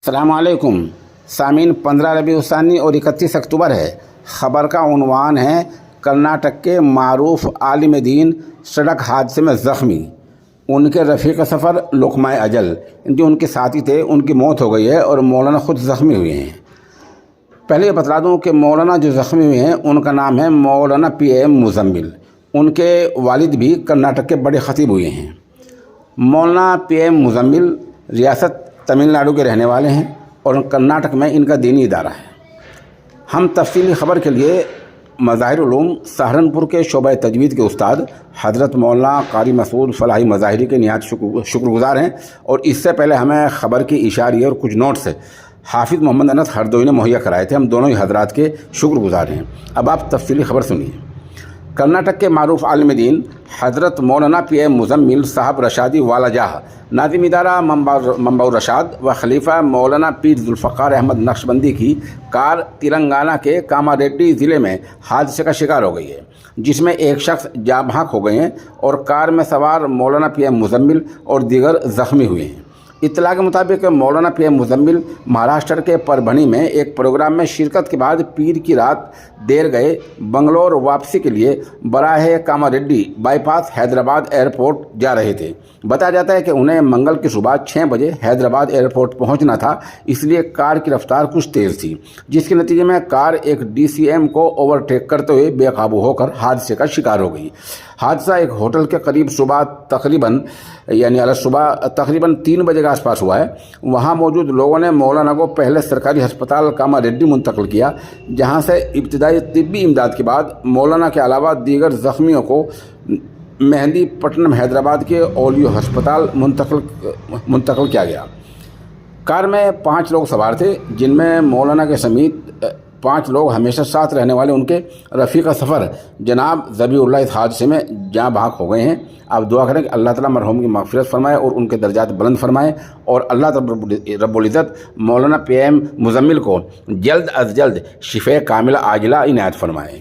السلام علیکم سامعین، 15 ربیع الثانی اور 31 اکتوبر ہے۔ خبر کا عنوان ہے کرناٹک کے معروف عالم دین سڑک حادثے میں زخمی، ان کے رفیق سفر لقمہ اجل جو ان کے ساتھی تھے ان کی موت ہو گئی ہے اور مولانا خود زخمی ہوئے ہیں۔ پہلے یہ بتلا دوں کہ مولانا جو زخمی ہوئے ہیں ان کا نام ہے مولانا PM مزمل، ان کے والد بھی کرناٹک کے بڑے خطیب ہوئے ہیں۔ مولانا PM مزمل ریاست تمل ناڈو کے رہنے والے ہیں اور کرناٹک میں ان کا دینی ادارہ ہے۔ ہم تفصیلی خبر کے لیے مظاہر علوم سہارنپور کے شعبہ تجوید کے استاد حضرت مولانا قاری مسعود فلاحی مظاہری کے نہایت شکر گزار ہیں، اور اس سے پہلے ہمیں خبر کی اشاریہ اور کچھ نوٹس حافظ محمد انس ہردوئی نے مہیا کرائے تھے۔ ہم دونوں ہی حضرات کے شکر گزار ہیں۔ اب آپ تفصیلی خبر سنیے۔ کرناٹک کے معروف عالم دین حضرت مولانا PM مزمل صاحب رشادی والا جاہ، ناظم ادارہ منبع الرشاد و خلیفہ مولانا پیر ذوالفقار احمد نقشبندی کی کار تلنگانہ کے کاماریڈی ضلع میں حادثے کا شکار ہو گئی ہے، جس میں ایک شخص جاں بحق ہو گئے ہیں اور کار میں سوار مولانا PM مزمل اور دیگر زخمی ہوئے ہیں۔ اطلاع کے مطابق مولانا PM مزمل مہاراشٹر کے پربھنی میں ایک پروگرام میں شرکت کے بعد پیر کی رات دیر گئے بنگلور واپسی کے لیے براہ Kamareddy by pass Hyderabad airport جا رہے تھے۔ بتایا جاتا ہے کہ انہیں منگل کی صبح 6 بجے حیدرآباد ایئرپورٹ پہنچنا تھا، اس لیے کار کی رفتار کچھ تیز تھی، جس کے نتیجے میں کار ایک DCM کو اوورٹیک کرتے ہوئے بے قابو ہو کر حادثے کا شکار ہو گئی۔ حادثہ ایک ہوٹل کے قریب صبح تقریباً 3 بجے کے آس پاس ہوا ہے۔ وہاں موجود لوگوں نے مولانا کو پہلے سرکاری ہسپتال کاماریڈی منتقل کیا، جہاں سے ابتدائی طبی امداد کے بعد مولانا کے علاوہ دیگر زخمیوں کو مہندی پٹنم حیدرآباد کے اولیو ہسپتال منتقل کیا گیا۔ کار میں 5 لوگ سوار تھے، جن میں مولانا کے سمیت 5 لوگ ہمیشہ ساتھ رہنے والے ان کے رفیق سفر جناب ذبیح اللہ اس حادثے میں جاں بحق ہو گئے ہیں۔ آپ دعا کریں کہ اللہ تعالیٰ مرحوم کی مغفرت فرمائے اور ان کے درجات بلند فرمائے، اور اللہ رب العزت مولانا PM مزمل کو جلد از جلد شفا کاملہ عاجلہ عنایت فرمائے۔